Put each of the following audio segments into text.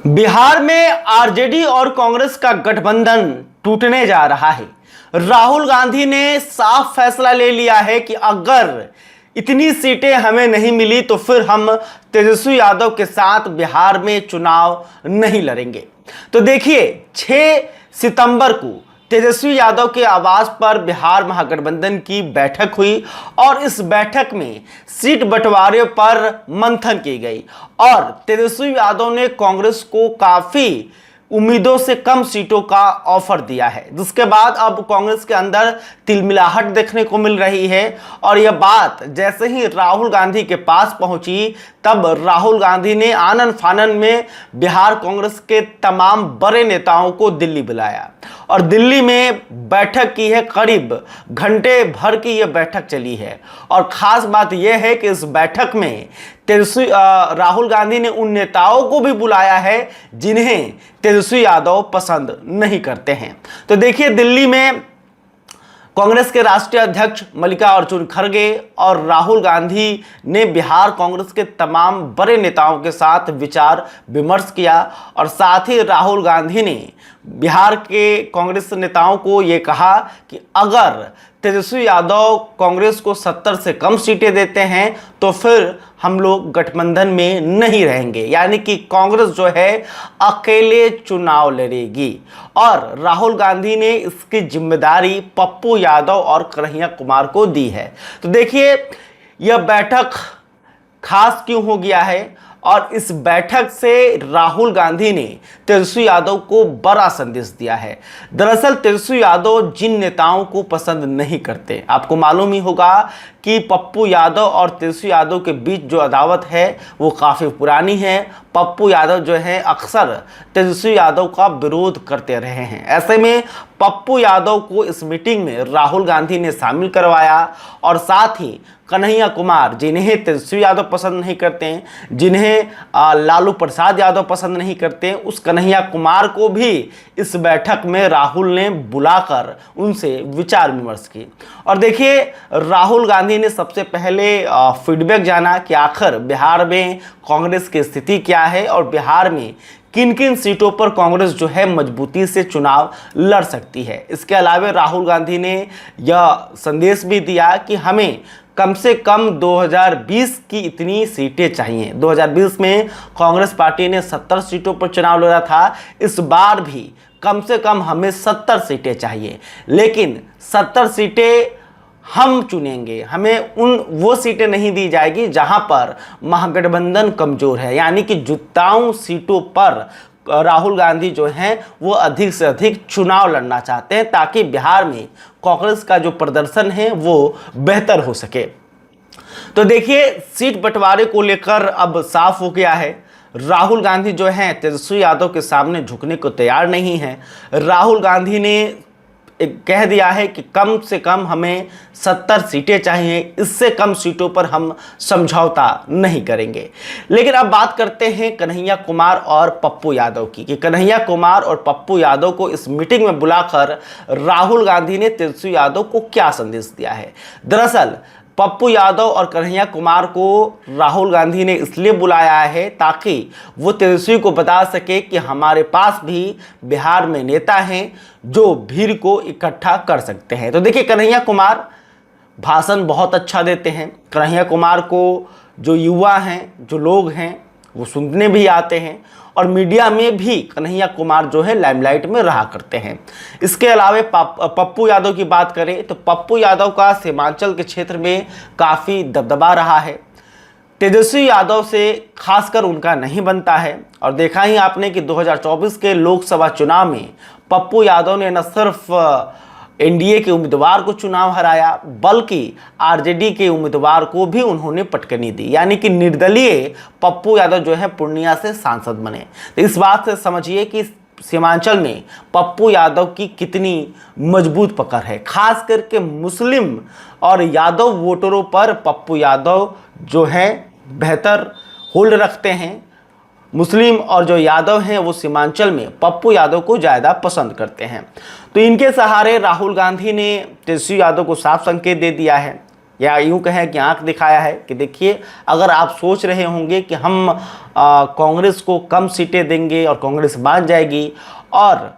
बिहार में आरजेडी और कांग्रेस का गठबंधन टूटने जा रहा है। राहुल गांधी ने साफ फैसला ले लिया है कि अगर इतनी सीटें हमें नहीं मिली तो फिर हम तेजस्वी यादव के साथ बिहार में चुनाव नहीं लड़ेंगे। तो देखिए 6 सितंबर को तेजस्वी यादव के आवास पर बिहार महागठबंधन की बैठक हुई और इस बैठक में सीट बंटवारे पर मंथन की गई और तेजस्वी यादव ने कांग्रेस को काफी उम्मीदों से कम सीटों का ऑफर दिया है, जिसके बाद अब कांग्रेस के अंदर तिलमिलाहट देखने को मिल रही है। और यह बात जैसे ही राहुल गांधी के पास पहुंची तब राहुल गांधी ने आनन फानन में बिहार कांग्रेस के तमाम बड़े नेताओं को दिल्ली बुलाया और दिल्ली में बैठक की है। करीब घंटे भर की यह बैठक चली है और खास बात यह है कि इस बैठक में राहुल गांधी ने उन नेताओं को भी बुलाया है जिन्हें तेजस्वी यादव पसंद नहीं करते हैं। तो देखिए दिल्ली में कांग्रेस के राष्ट्रीय अध्यक्ष मल्लिकार्जुन खड़गे और राहुल गांधी ने बिहार कांग्रेस के तमाम बड़े नेताओं के साथ विचार विमर्श किया और साथ ही राहुल गांधी ने बिहार के कांग्रेस नेताओं को ये कहा कि अगर तेजस्वी यादव कांग्रेस को 70 से कम सीटें देते हैं तो फिर हम लोग गठबंधन में नहीं रहेंगे, यानी कि कांग्रेस जो है अकेले चुनाव लड़ेगी। और राहुल गांधी ने इसकी जिम्मेदारी पप्पू यादव और कन्हैया कुमार को दी है। तो देखिए यह बैठक खास क्यों हो गया है और इस बैठक से राहुल गांधी ने तेजस्वी यादव को बड़ा संदेश दिया है। दरअसल तेजस्वी यादव जिन नेताओं को पसंद नहीं करते, आपको मालूम ही होगा कि पप्पू यादव और तेजस्वी यादव के बीच जो अदावत है वो काफ़ी पुरानी है। पप्पू यादव जो है अक्सर तेजस्वी यादव का विरोध करते रहे हैं। ऐसे में पप्पू यादव को इस मीटिंग में राहुल गांधी ने शामिल करवाया और साथ ही कन्हैया कुमार, जिन्हें तेजस्वी यादव पसंद नहीं करते हैं, जिन्हें लालू प्रसाद यादव पसंद नहीं करते हैं, उस कन्हैया कुमार को भी इस बैठक में राहुल ने बुलाकर उनसे विचार विमर्श की। और देखिए राहुल गांधी ने सबसे पहले फीडबैक जाना कि आखिर बिहार में कांग्रेस की स्थिति क्या है और बिहार में किन किन सीटों पर कांग्रेस जो है मजबूती से चुनाव लड़ सकती है। इसके अलावा राहुल गांधी ने यह संदेश भी दिया कि हमें कम से कम 2020 की इतनी सीटें चाहिए। 2020 में कांग्रेस पार्टी ने 70 सीटों पर चुनाव लड़ा था, इस बार भी कम से कम हमें 70 सीटें चाहिए, लेकिन 70 सीटें हम चुनेंगे, हमें वो सीटें नहीं दी जाएगी जहां पर महागठबंधन कमजोर है, यानी कि जुताऊ सीटों पर राहुल गांधी जो हैं वो अधिक से अधिक चुनाव लड़ना चाहते हैं ताकि बिहार में कांग्रेस का जो प्रदर्शन है वो बेहतर हो सके। तो देखिए सीट बंटवारे को लेकर अब साफ हो गया है। राहुल गांधी जो हैं तेजस्वी यादव के सामने झुकने को तैयार नहीं है। राहुल गांधी ने कह दिया है कि कम से कम हमें 70 सीटें चाहिए, इससे कम सीटों पर हम समझौता नहीं करेंगे। लेकिन अब बात करते हैं कन्हैया कुमार और पप्पू यादव की कि कन्हैया कुमार और पप्पू यादव को इस मीटिंग में बुलाकर राहुल गांधी ने तेजस्वी यादव को क्या संदेश दिया है। दरअसल पप्पू यादव और कन्हैया कुमार को राहुल गांधी ने इसलिए बुलाया है ताकि वो तेजस्वी को बता सके कि हमारे पास भी बिहार में नेता हैं जो भीड़ को इकट्ठा कर सकते हैं। तो देखिए कन्हैया कुमार भाषण बहुत अच्छा देते हैं। कन्हैया कुमार को जो युवा हैं, जो लोग हैं, वो सुनने भी आते हैं और मीडिया में भी कन्हैया कुमार जो है लाइमलाइट में रहा करते हैं। इसके अलावा पप्पू यादव की बात करें तो पप्पू यादव का सीमांचल के क्षेत्र में काफ़ी दबदबा रहा है। तेजस्वी यादव से खासकर उनका नहीं बनता है और देखा ही आपने कि 2024 के लोकसभा चुनाव में पप्पू यादव ने न सिर्फ एनडीए के उम्मीदवार को चुनाव हराया बल्कि आरजेडी के उम्मीदवार को भी उन्होंने पटकनी दी, यानी कि निर्दलीय पप्पू यादव जो है पूर्णिया से सांसद बने। तो इस बात से समझिए कि सीमांचल में पप्पू यादव की कितनी मजबूत पकड़ है। खास करके मुस्लिम और यादव वोटरों पर पप्पू यादव जो है बेहतर होल्ड रखते हैं। मुस्लिम और जो यादव हैं वो सीमांचल में पप्पू यादव को ज़्यादा पसंद करते हैं। तो इनके सहारे राहुल गांधी ने तेजस्वी यादव को साफ संकेत दे दिया है या यूं कहें कि आंख दिखाया है कि देखिए, अगर आप सोच रहे होंगे कि हम कांग्रेस को कम सीटें देंगे और कांग्रेस बांट जाएगी, और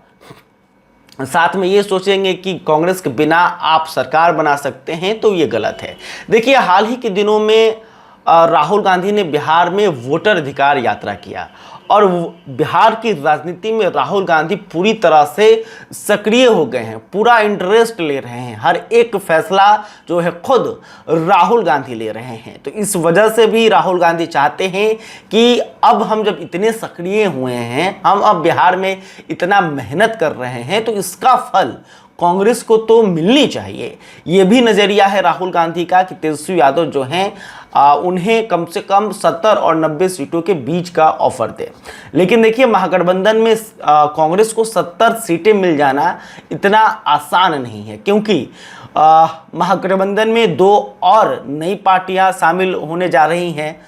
साथ में ये सोचेंगे कि कांग्रेस के बिना आप सरकार बना सकते हैं, तो ये गलत है। देखिए, हाल ही के दिनों में राहुल गांधी ने बिहार में वोटर अधिकार यात्रा किया, और बिहार की राजनीति में राहुल गांधी पूरी तरह से सक्रिय हो गए हैं, पूरा इंटरेस्ट ले रहे हैं, हर एक फैसला जो है खुद राहुल गांधी ले रहे हैं। तो इस वजह से भी राहुल गांधी चाहते हैं कि अब हम जब इतने सक्रिय हुए हैं, हम अब बिहार में इतना मेहनत कर रहे हैं, तो इसका फल कांग्रेस को तो मिलनी चाहिए। ये भी नज़रिया है राहुल गांधी का कि तेजस्वी यादव जो हैं उन्हें कम से कम 70 और 90 सीटों के बीच का ऑफर दे। लेकिन देखिए, महागठबंधन में कांग्रेस को 70 सीटें मिल जाना इतना आसान नहीं है, क्योंकि महागठबंधन में 2 और नई पार्टियां शामिल होने जा रही हैं।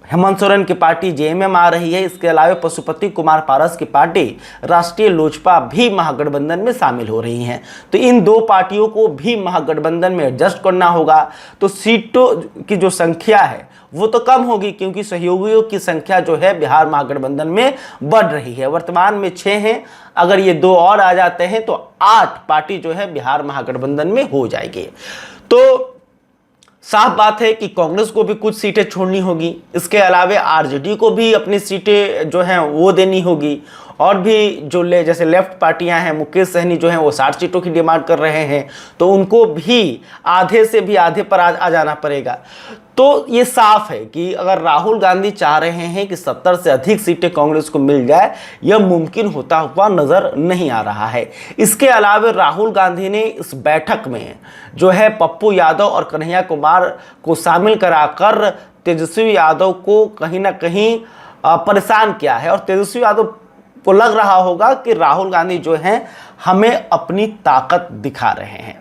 हेमंत सोरेन की पार्टी जेएमएम आ रही है, इसके अलावा पशुपति कुमार पारस की पार्टी राष्ट्रीय लोजपा भी महागठबंधन में शामिल हो रही हैं। तो इन 2 पार्टियों को भी महागठबंधन में एडजस्ट करना होगा। तो सीटों की जो संख्या है वो तो कम होगी, क्योंकि सहयोगियों की संख्या जो है बिहार महागठबंधन में बढ़ रही है। वर्तमान में 6 हैं, अगर ये 2 और आ जाते हैं तो 8 पार्टी जो है बिहार महागठबंधन में हो जाएगी। तो साफ बात है कि कांग्रेस को भी कुछ सीटें छोड़नी होगी, इसके अलावा आरजेडी को भी अपनी सीटें जो हैं वो देनी होगी, और भी जो जैसे लेफ्ट पार्टियां हैं, मुकेश सहनी जो हैं वो 60 सीटों की डिमांड कर रहे हैं, तो उनको भी आधे से भी आधे पर आ जाना पड़ेगा। तो ये साफ है कि अगर राहुल गांधी चाह रहे हैं कि 70 से अधिक सीटें कांग्रेस को मिल जाए, यह मुमकिन होता हुआ नजर नहीं आ रहा है। इसके अलावा राहुल गांधी ने इस बैठक में जो है पप्पू यादव और कन्हैया कुमार को शामिल कराकर तेजस्वी यादव को कहीं ना कहीं परेशान किया है, और तेजस्वी यादव को लग रहा होगा कि राहुल गांधी जो हैं हमें अपनी ताकत दिखा रहे हैं।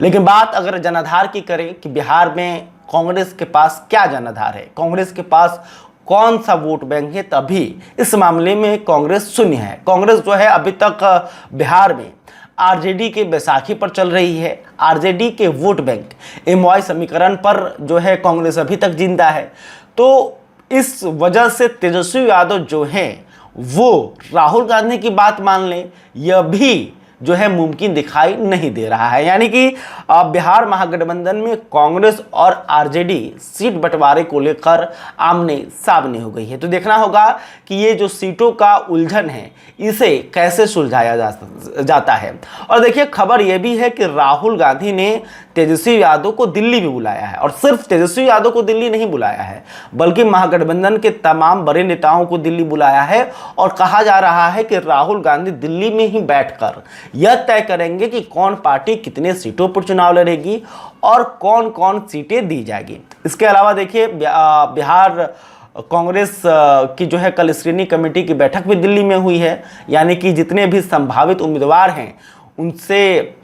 लेकिन बात अगर जनाधार की करें कि बिहार में कांग्रेस के पास क्या जनाधार है, कांग्रेस के पास कौन सा वोट बैंक है, तभी इस मामले में कांग्रेस शून्य है। कांग्रेस जो है अभी तक बिहार में आरजेडी के बैसाखी पर चल रही है, आरजेडी के वोट बैंक एमवाई समीकरण पर जो है कांग्रेस अभी तक जिंदा है। तो इस वजह से तेजस्वी यादव जो हैं वो राहुल गांधी की बात मान लें, यह भी जो है मुमकिन दिखाई नहीं दे रहा है। यानी कि बिहार महागठबंधन में कांग्रेस और आरजेडी सीट बंटवारे को लेकर आमने सामने हो गई है। तो देखना होगा कि ये जो सीटों का उलझन है इसे कैसे सुलझाया जाता है। और देखिए, खबर यह भी है कि राहुल गांधी ने तेजस्वी यादव को दिल्ली भी बुलाया है, और सिर्फ तेजस्वी यादव को दिल्ली नहीं बुलाया है, बल्कि महागठबंधन के तमाम बड़े नेताओं को दिल्ली बुलाया है। और कहा जा रहा है कि राहुल गांधी दिल्ली में ही बैठकर यह तय करेंगे कि कौन पार्टी कितने सीटों पर चुनाव लड़ेगी और कौन कौन सीटें दी जाएगी। इसके अलावा देखिए, बिहार कांग्रेस की जो है कल स्क्रीनिंग कमेटी की बैठक भी दिल्ली में हुई है, यानी कि जितने भी संभावित उम्मीदवार हैं उनसे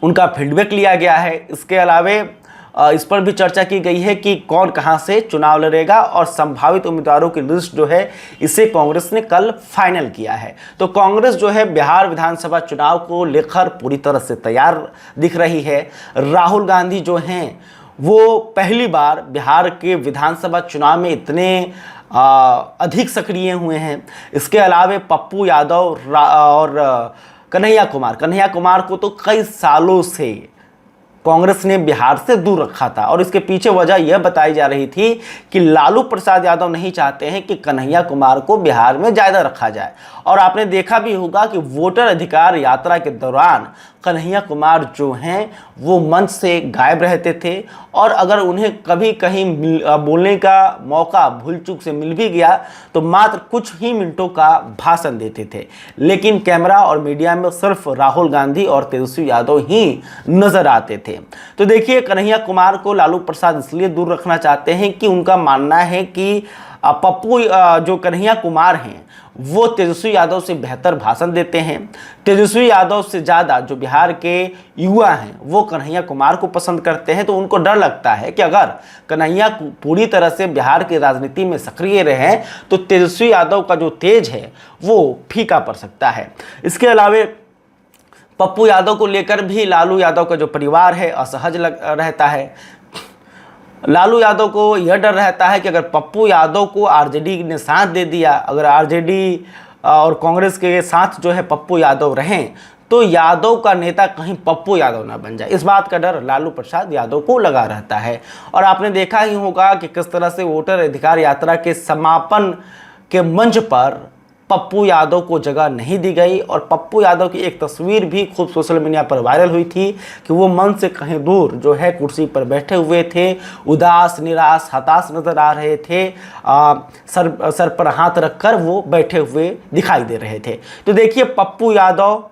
उनका फीडबैक लिया गया है। इसके अलावा इस पर भी चर्चा की गई है कि कौन कहां से चुनाव लड़ेगा, और संभावित उम्मीदवारों की लिस्ट जो है इसे कांग्रेस ने कल फाइनल किया है। तो कांग्रेस जो है बिहार विधानसभा चुनाव को लेकर पूरी तरह से तैयार दिख रही है। राहुल गांधी जो हैं वो पहली बार बिहार के विधानसभा चुनाव में इतने अधिक सक्रिय हुए हैं। इसके अलावा पप्पू यादव और कन्हैया कुमार को तो कई सालों से कांग्रेस ने बिहार से दूर रखा था, और इसके पीछे वजह यह बताई जा रही थी कि लालू प्रसाद यादव नहीं चाहते हैं कि कन्हैया कुमार को बिहार में ज़्यादा रखा जाए। और आपने देखा भी होगा कि वोटर अधिकार यात्रा के दौरान कन्हैया कुमार जो हैं वो मंच से गायब रहते थे, और अगर उन्हें कभी कहीं बोलने का मौका भूल चूक से मिल भी गया तो मात्र कुछ ही मिनटों का भाषण देते थे। लेकिन कैमरा और मीडिया में सिर्फ राहुल गांधी और तेजस्वी यादव ही नजर आते थे। तो देखिए, कन्हैया कुमार को लालू प्रसाद इसलिए दूर रखना चाहते हैं कि उनका मानना है कि पप्पू जो कन्हैया कुमार हैं वो तेजस्वी यादव से बेहतर भाषण देते हैं। तेजस्वी यादव से ज़्यादा जो बिहार के युवा हैं वो कन्हैया कुमार को पसंद करते हैं। तो उनको डर लगता है कि अगर कन्हैया पूरी तरह से बिहार की राजनीति में सक्रिय रहे तो तेजस्वी यादव का जो तेज है वो फीका पड़ सकता है। इसके अलावा पप्पू यादव को लेकर भी लालू यादव का जो परिवार है असहज रहता है। लालू यादव को यह डर रहता है कि अगर पप्पू यादव को आरजेडी ने साथ दे दिया, अगर आरजेडी और कांग्रेस के साथ जो है पप्पू यादव रहें, तो यादव का नेता कहीं पप्पू यादव ना बन जाए। इस बात का डर लालू प्रसाद यादव को लगा रहता है। और आपने देखा ही होगा कि किस तरह से वोटर अधिकार यात्रा के समापन के मंच पर पप्पू यादव को जगह नहीं दी गई, और पप्पू यादव की एक तस्वीर भी खूब सोशल मीडिया पर वायरल हुई थी कि वो मंच से कहीं दूर जो है कुर्सी पर बैठे हुए थे, उदास, निराश, हताश नजर आ रहे थे। सर पर हाथ रखकर वो बैठे हुए दिखाई दे रहे थे। तो देखिए, पप्पू यादव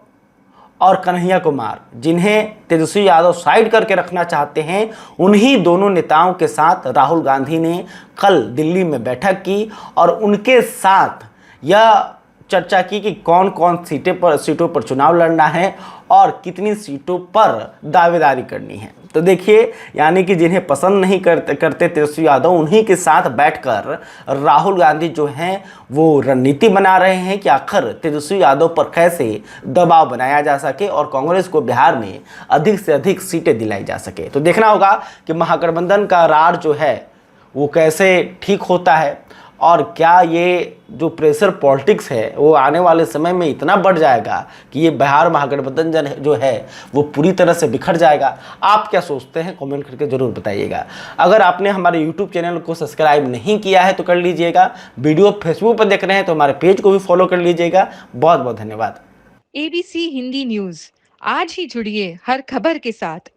और कन्हैया कुमार, जिन्हें तेजस्वी यादव साइड करके रखना चाहते हैं, उन्हीं दोनों नेताओं के साथ राहुल गांधी ने कल दिल्ली में बैठक की और उनके साथ यह चर्चा की कि कौन कौन सीटों पर चुनाव लड़ना है और कितनी सीटों पर दावेदारी करनी है। तो देखिए, यानी कि जिन्हें पसंद नहीं करते तेजस्वी यादव, उन्हीं के साथ बैठकर राहुल गांधी जो हैं वो रणनीति बना रहे हैं कि आखिर तेजस्वी यादव पर कैसे दबाव बनाया जा सके और कांग्रेस को बिहार में अधिक से अधिक सीटें दिलाई जा सके। तो देखना होगा कि महागठबंधन का रार जो है वो कैसे ठीक होता है, और क्या ये जो प्रेशर पॉलिटिक्स है वो आने वाले समय में इतना बढ़ जाएगा कि ये बिहार महागठबंधन जो है वो पूरी तरह से बिखर जाएगा। आप क्या सोचते हैं, कमेंट करके ज़रूर बताइएगा। अगर आपने हमारे यूट्यूब चैनल को सब्सक्राइब नहीं किया है तो कर लीजिएगा। वीडियो फेसबुक पर देख रहे हैं तो हमारे पेज को भी फॉलो कर लीजिएगा। बहुत बहुत धन्यवाद। ABC हिंदी न्यूज़, आज ही जुड़िए हर खबर के साथ।